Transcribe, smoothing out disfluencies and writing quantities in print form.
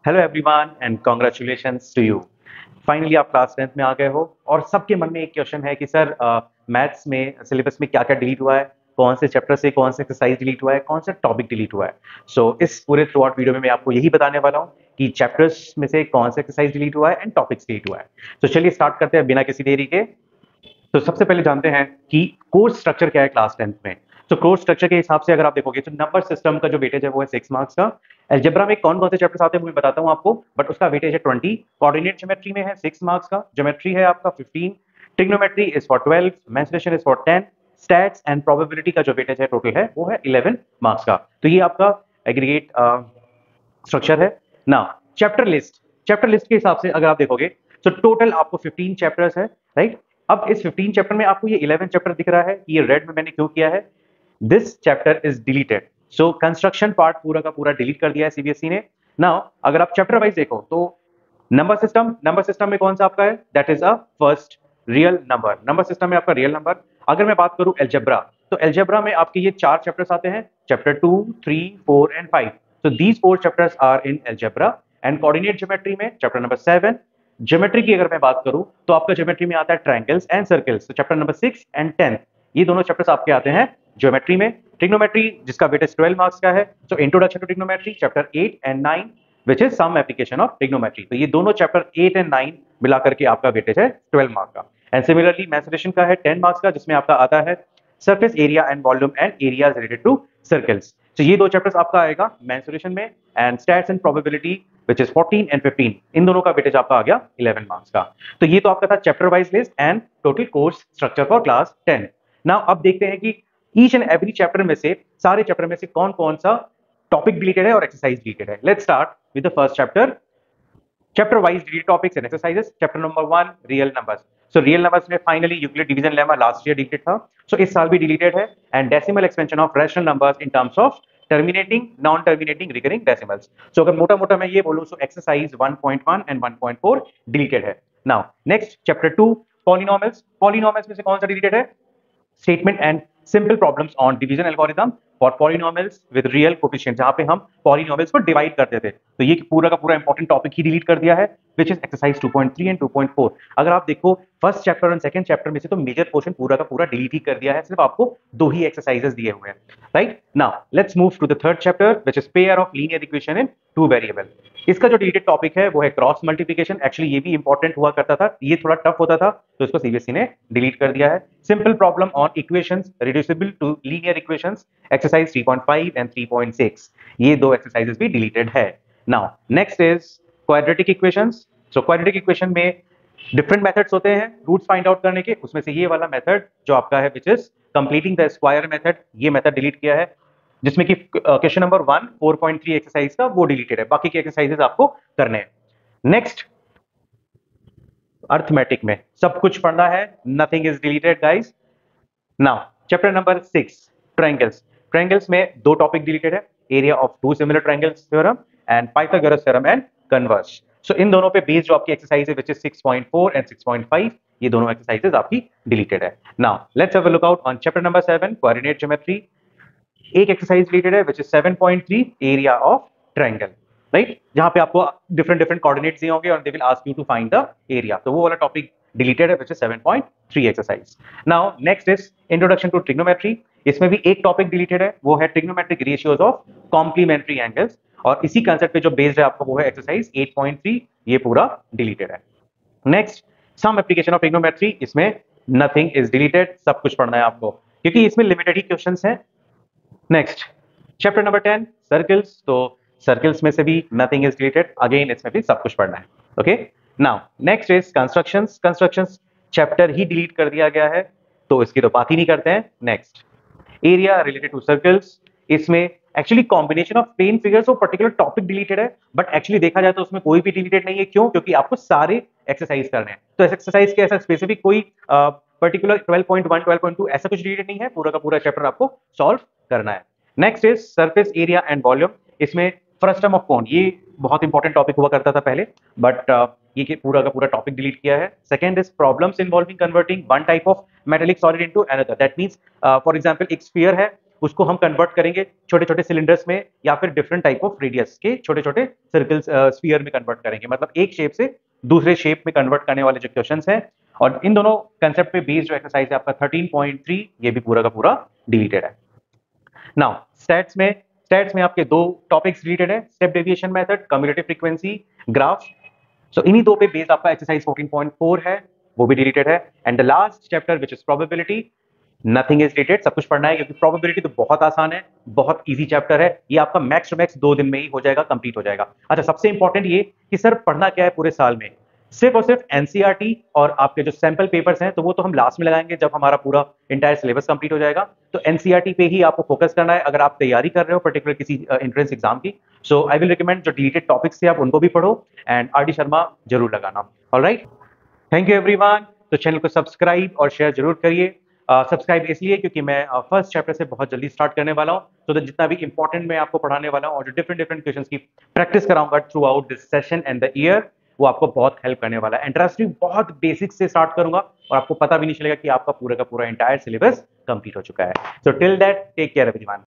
Hello everyone and congratulations to you. Finally आप class 10th में आ गए हो और सबके मन में एक क्वेश्चन है कि सर मैथ्स में सिलेबस में क्या क्या डिलीट हुआ है, कौन से चैप्टर से कौन सा एक्सरसाइज डिलीट हुआ है, कौन सा टॉपिक डिलीट हुआ है। सो इस पूरे थ्रू आउट वीडियो में मैं आपको यही बताने वाला हूँ कि चैप्टर्स में से कौन सा एक्सरसाइज डिलीट हुआ है एंड टॉपिक्स डिलीट हुआ है। तो चलिए स्टार्ट करते हैं बिना किसी देरी के। तो सबसे पहले जानते हैं कि कोर्स स्ट्रक्चर क्या है क्लास 10th में। तो कोर्स स्ट्रक्चर के हिसाब से अगर आप देखोगे तो नंबर सिस्टम का जो वेटेज है वो है 6 मार्क्स का। अलजेब्रा में कौन कौन से चैप्टर्स आते हैं वो मैं बताता हूँ आपको, बट उसका वेटेज है 20। कोऑर्डिनेट ज्योमेट्री में है 6 मार्क्स का, ज्योमेट्री है आपका 15, trigonometry is for 12, mensuration is for 10, stats and probability का जो वेटेज है टोटल है वो है 11 मार्क्स का। तो ये आपका एग्रीगेट स्ट्रक्चर है ना। चैप्टर लिस्ट के हिसाब से अगर आप देखोगे तो टोटल आपको 15 चैप्टर्स है, राइट। अब इस 15 चैप्टर में आपको ये 11 चैप्टर दिख रहा है, ये रेड में मैंने क्यों किया है, this chapter is deleted. So construction part पूरा का पूरा डिलीट कर दिया है सीबीएसई ने। नाउ अगर आप चैप्टर वाइज देखो तो नंबर सिस्टम में कौन सा आपका है, that is a first real number system में आपका रियल नंबर। अगर मैं बात करूं एल्जेब्रा, तो एल्जेब्रा में आपके ये 4 चैप्टर्स आते हैं, chapter 2, 3, 4 and 5। so these 4 chapters are in algebra and coordinate geometry में चैप्टर नंबर 7। ज्योमेट्री की अगर मैं बात करूं तो आपका ज्योमेट्री में आता है ट्रायंगल्स एंड सर्कल्स, तो चैप्टर नंबर 6 एंड 10 ये दोनों चैप्टर्स आपके आते हैं ज्योमेट्री में। ट्रिग्नोमेट्री जिसका वेटेज 12 मार्क्स का है, so introduction to trigonometry chapter 8 and 9 which is some application of trigonometry. तो ये दोनों चैप्टर 8 एंड 9 मिलाकर के आपका वेटेज है 12 मार्क्स का। एंड सिमिलरली मेंसुरेशन का है 10 मार्क्स का, जिसमें आपका आता है surface area and volume and area related to circles. तो ये दो चैप्टर्स आपका आएगा मेंसुरेशन में। And stats and probability which is 14 and 15, इन दोनों का वेटेज आपका आ गया 11 मार्क्स का। तो ये तो आपका था chapter wise list and total course structure for class 10। Now अब देखते हैं कि ईच एंड एवरी चैप्टर में से, सारे चैप्टर में से कौन कौन सा टॉपिक डिलीटेड है और एक्सरसाइज डिलीटेड है। Let's start with the first chapter, chapter wise deleted topics and exercises. Chapter number 1 real numbers. So real numbers में finally Euclid division lemma last year deleted था, सो इस साल भी deleted है। And decimal expansion of rational numbers in terms of terminating, non terminating, recurring decimals. So अगर मोटा मोटा मैं ये बोलूं सो एक्सरसाइज 1.1 एंड 1.4 डिलीटेड है। Now next chapter 2 polynomials. Polynomials में से कौन सा डिलीटेड है, statement and simple problems on division algorithm for polynomials with real coefficient, जहां पे हम polynomials को डिवाइड करते थे। तो ये पूरा का पूरा इंपॉर्टेंट टॉपिक ही डिलीट कर दिया है, विच इज एक्सरसाइज 2.3 एंड 2.4। अगर आप देखो फर्स्ट चैप्टर और सेकंड चैप्टर में से तो मेजर पोर्शन पूरा का पूरा डिलीट ही कर दिया है, सिर्फ आपको 2 ही एक्सरसाइजेस दिए हुए हैं, right. Now let's move to the third chapter which is pair of linear equation in 2 variable. इसका जो डिलीटेड टॉपिक है वो है क्रॉस मल्टीप्लिकेशन। एक्चुअली ये भी इंपॉर्टेंट हुआ करता था, ये थोड़ा टफ होता था, तो इसको सीबीएसई ने डिलीट कर दिया है। Simple problem on equations reducible to linear equations, exercise 3.5 and 3.6, ये दो एक्सरसाइजेस भी डिलीटेड है। Now next is quadratic equations. So quadratic equation में डिफरेंट मेथड्स होते हैं रूट्स फाइंड आउट करने के, उसमें से ये वाला मेथड जो आपका है which is completing the square method, ये मेथड डिलीट किया है, जिसमें कि क्वेश्चन नंबर 1 4.3 एक्सरसाइज का वो डिलीटेड है, बाकी के एक्सरसाइजेस आपको करने हैं। नेक्स्ट अर्थमेटिक में सब कुछ पढ़ना है, nothing is deleted guys. Now chapter number 6 triangles. Triangles में दो टॉपिक डिलीटेड है, area of two similar triangles theorem and Pythagoras theorem and converse. So इन दोनों पे बेस्ड जो आपकी एक्सरसाइज है विच इज 6.4 एंड 6.5, ये दोनों एक्सरसाइजेस आपकी डिलीटेड है। Now let's have a look out on chapter number 7 coordinate geometry. एक एक्सरसाइज रिलेटेड है which is 7.3 area of triangle, right, जहां पे आपको डिफरेंट डिफरेंट कोऑर्डिनेट्स दिए होंगे और they will ask you to find the area, तो वो वाला टॉपिक डिलीटेड है which is 7.3 exercise. Now next is introduction to trigonometry. इसमें भी एक टॉपिक डिलीटेड है, वो है trigonometric ratios of complementary angles, और इसी कंसेप्ट पे जो बेस्ड है आपको वो है एक्सरसाइज 8.3, ये पूरा डिलीटेड है। Next some application of trigonometry, इसमें नथिंग इज डिलीटेड, सब कुछ पढ़ना है आपको क्योंकि इसमें लिमिटेड ही क्वेश्चंस हैं। Next chapter number 10 circles. तो सर्कल्स में से भी नथिंग इज डिलीटेड, अगेन इसमें भी सब कुछ पढ़ना है। Okay, now next is constructions. Constructions chapter he delete कर दिया गया है, तो इसकी तो बात ही नहीं करते हैं। Next area related to circles, इसमें actually combination of plane figures और पर्टिकुलर टॉपिक डिलीटेड है, बट एक्चुअली देखा जाए तो उसमें कोई भी डिलीटेड नहीं है। क्यों? क्योंकि आपको सारे एक्सरसाइज करने हैं, तो एक्सरसाइज के ऐसा स्पेसिफिक कोई पर्टिकुलर 12.1 12.2 ऐसा कुछ डिलीटेड नहीं है, पूरा का पूरा चैप्टर आपको सॉल्व करना है। Next is surface area and volume. इसमें फ्रस्टम ऑफ कोन, ये बहुत इंपॉर्टेंट टॉपिक हुआ करता था पहले, बट ये पूरा का पूरा टॉपिक डिलीट किया है। Second is problems involving converting one type of metallic solid into another, that means for example एक स्फीयर है, उसको हम कन्वर्ट करेंगे छोटे छोटे सिलेंडर्स में या फिर डिफरेंट टाइप ऑफ रेडियस के छोटे छोटे सर्कल्स स्फीयर में कन्वर्ट करेंगे, मतलब एक शेप से दूसरे शेप में कन्वर्ट करने वाले जो क्वेश्चंस हैं। और इन दोनों कंसेप्ट पे बेस्ड जो एक्सरसाइज है आपका 13.3, ये भी पूरा का पूरा डिलीटेड है। नाउ स्टैट्स में आपके दो टॉपिक्स रिलेटेड है, step deviation method, commutative frequency graph. So इन्हीं दो पे बेस्ड आपका एक्सरसाइज 14.4 है, वो भी डिलीटेड है। And the last chapter which is probability, nothing is related, सब कुछ पढ़ना है क्योंकि प्रोबेबिलिटी तो बहुत आसान है, बहुत इजी चैप्टर है, ये आपका मैक्स टू मैक्स 2 दिन में ही हो जाएगा, कंप्लीट हो जाएगा। अच्छा, सबसे इंपॉर्टेंट ये कि सर पढ़ना क्या है पूरे साल में, सिर्फ और सिर्फ एनसीईआरटी और आपके जो सैंपल पेपर्स हैं तो वो तो हम लास्ट में लगाएंगे जब हमारा पूरा इंटायर सिलेबस कंप्लीट हो जाएगा। तो एनसीईआरटी पे ही आपको फोकस करना है अगर आप तैयारी कर रहे हो पर्टिकुलर किसी एंट्रेंस एग्जाम की। सो आई विल रिकमेंड जो डिलीटेड टॉपिक्स थे आप उनको भी पढ़ो एंड आर डी शर्मा जरूर लगाना। Alright, thank you everyone. तो चैनल को सब्सक्राइब और शेयर जरूर करिए। सब्सक्राइब इसलिए क्योंकि मैं फर्स्ट चैप्टर से बहुत जल्दी स्टार्ट करने वाला हूँ, तो जितना भी इंपॉर्टेंट मैं आपको पढ़ाने वाला हूँ और जो डिफरेंट डिफरेंट क्वेश्चंस की प्रैक्टिस कराऊंगा through out this session and the year, वो आपको बहुत हेल्प करने वाला है। इंटरेस्टिंग बहुत बेसिक से स्टार्ट करूंगा और आपको पता भी नहीं चलेगा कि आपका पूरा का पूरा एंटायर सिलेबस कंप्लीट हो चुका है। So till that take care everyone.